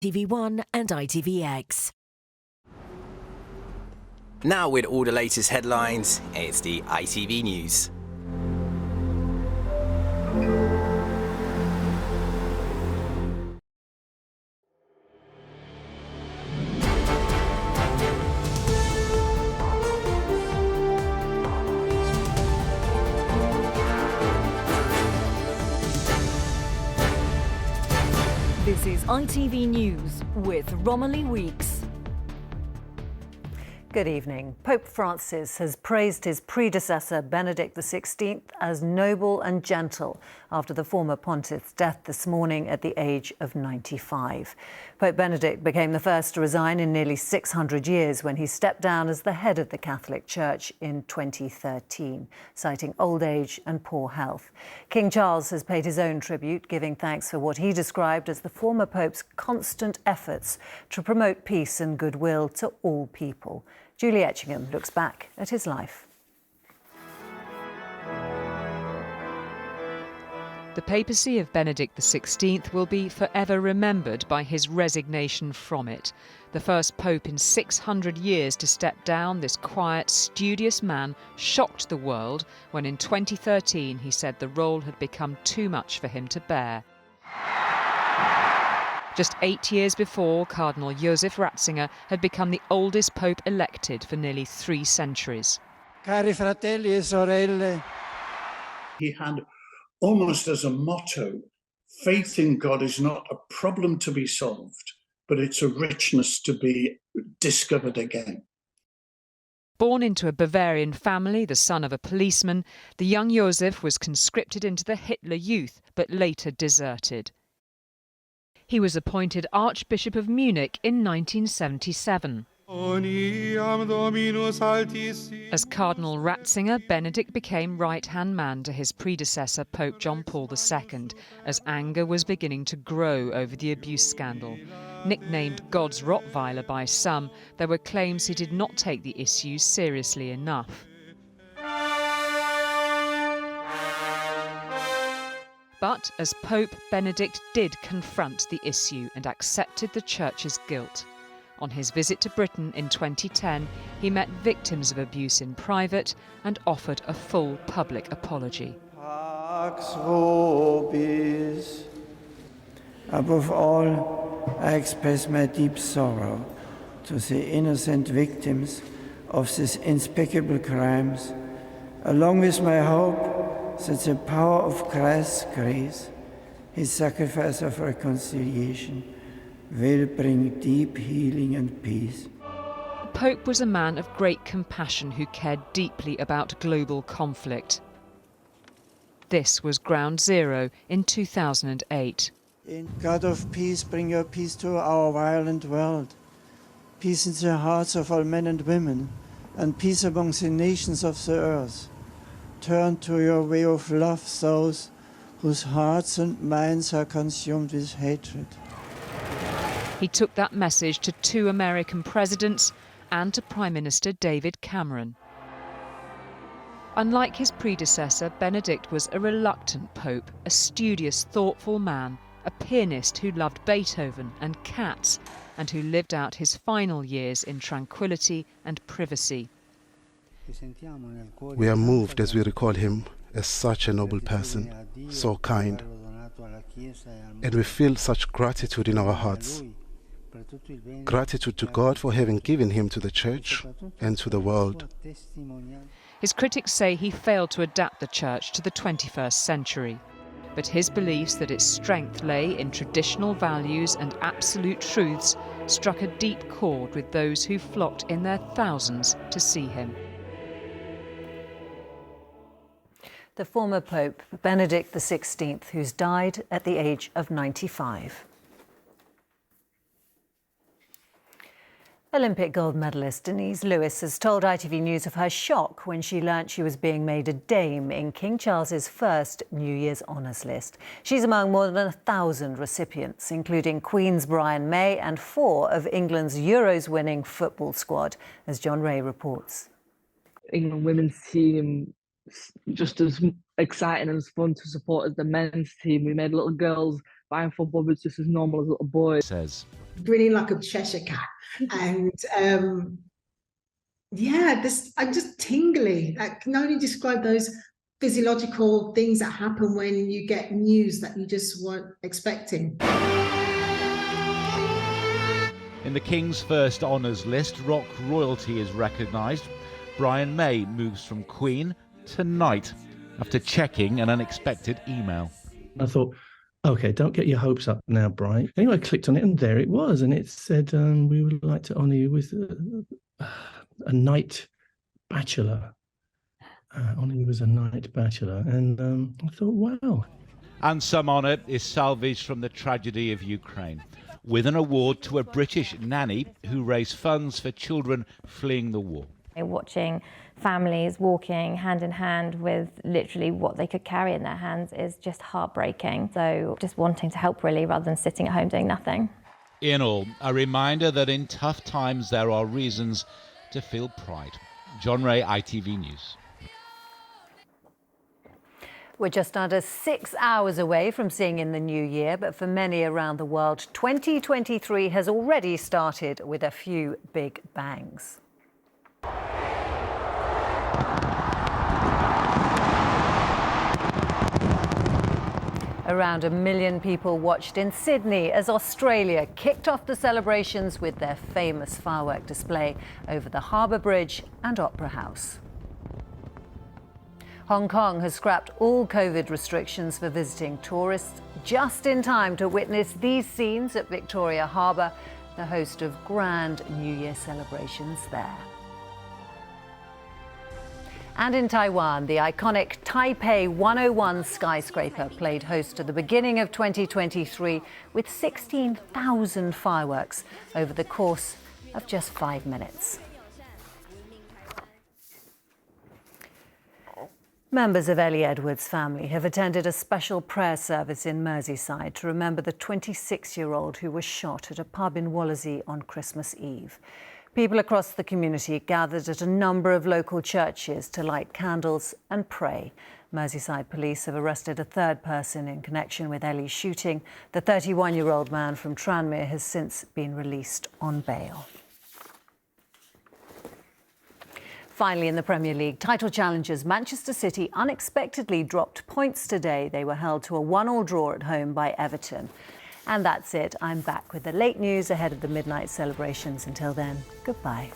TV1 and ITVX. Now with all the latest headlines, it's the ITV News. This is ITV News with Romilly Weeks. Good evening. Pope Francis has praised his predecessor Benedict XVI as noble and gentle after the former pontiff's death this morning at the age of 95. Pope Benedict became the first to resign in nearly 600 years when he stepped down as the head of the Catholic Church in 2013, citing old age and poor health. King Charles has paid his own tribute, giving thanks for what he described as the former Pope's constant efforts to promote peace and goodwill to all people. Julie Etchingham looks back at his life. The papacy of Benedict XVI will be forever remembered by his resignation from it. The first pope in 600 years to step down, this quiet, studious man shocked the world when in 2013 he said the role had become too much for him to bear. Just 8 years before, Cardinal Joseph Ratzinger had become the oldest pope elected for nearly 3 centuries. Cari fratelli e sorelle. He had almost as a motto, faith in God is not a problem to be solved, but it's a richness to be discovered again. Born into a Bavarian family, the son of a policeman, the young Joseph was conscripted into the Hitler Youth, but later deserted. He was appointed Archbishop of Munich in 1977. As Cardinal Ratzinger, Benedict became right-hand man to his predecessor, Pope John Paul II, as anger was beginning to grow over the abuse scandal. Nicknamed God's Rottweiler by some, there were claims he did not take the issue seriously enough. But as Pope, Benedict did confront the issue and accepted the Church's guilt. On his visit to Britain in 2010, he met victims of abuse in private and offered a full public apology. Pax vobis. Above all, I express my deep sorrow to the innocent victims of these unspeakable crimes, along with my hope that the power of Christ's grace, his sacrifice of reconciliation, will bring deep healing and peace. The Pope was a man of great compassion who cared deeply about global conflict. This was ground zero in 2008. God of peace, bring your peace to our violent world, peace in the hearts of all men and women, and peace among the nations of the earth. Turn to your way of love those whose hearts and minds are consumed with hatred. He took that message to 2 American presidents and to Prime Minister David Cameron. Unlike his predecessor, Benedict was a reluctant pope, a studious, thoughtful man, a pianist who loved Beethoven and cats, and who lived out his final years in tranquility and privacy. We are moved as we recall him as such a noble person, so kind, and we feel such gratitude in our hearts. Gratitude to God for having given him to the Church and to the world. His critics say he failed to adapt the Church to the 21st century. But his beliefs that its strength lay in traditional values and absolute truths struck a deep chord with those who flocked in their thousands to see him. The former Pope, Benedict XVI, who's died at the age of 95. Olympic gold medalist Denise Lewis has told ITV News of her shock when she learnt she was being made a dame in King Charles's first New Year's Honours List. She's among more than 1,000 recipients, including Queen's Brian May and 4 of England's Euros-winning football squad, as John Ray reports. England women's team just as exciting and as fun to support as the men's team. We made little girls buying football boots just as normal as little boys. Says grinning like a Cheshire cat. And yeah, I'm just tingly. I can only describe those physiological things that happen when you get news that you just weren't expecting. In the King's first honours list, rock royalty is recognised. Brian May moves from Queen to Knight after checking an unexpected email. I thought, OK, don't get your hopes up now, Brian. Anyway, I clicked on it and there it was. And it said, we would like to honour you with a Knight Bachelor. Honour you as a Knight Bachelor. And I thought, wow. And some honour is salvaged from the tragedy of Ukraine, with an award to a British nanny who raised funds for children fleeing the war. Watching families walking hand in hand with literally what they could carry in their hands is just heartbreaking. So just wanting to help really, rather than sitting at home doing nothing. In all, a reminder that in tough times there are reasons to feel pride. John Ray, ITV News. We're just under 6 hours away from seeing in the new year, but for many around the world, 2023 has already started with a few big bangs. Around 1 million people watched in Sydney as Australia kicked off the celebrations with their famous firework display over the Harbour Bridge and Opera House. Hong Kong has scrapped all COVID restrictions for visiting tourists just in time to witness these scenes at Victoria Harbour, the host of grand New Year celebrations there. And in Taiwan, the iconic Taipei 101 skyscraper played host to the beginning of 2023 with 16,000 fireworks over the course of just 5 minutes. Members of Ellie Edwards' family have attended a special prayer service in Merseyside to remember the 26-year-old who was shot at a pub in Wallasey on Christmas Eve. People across the community gathered at a number of local churches to light candles and pray. Merseyside police have arrested a third person in connection with Ellie's shooting. The 31-year-old man from Tranmere has since been released on bail. Finally, in the Premier League, title challengers Manchester City unexpectedly dropped points today. They were held to a 1-1 draw at home by Everton. And that's it. I'm back with the late news ahead of the midnight celebrations. Until then, goodbye.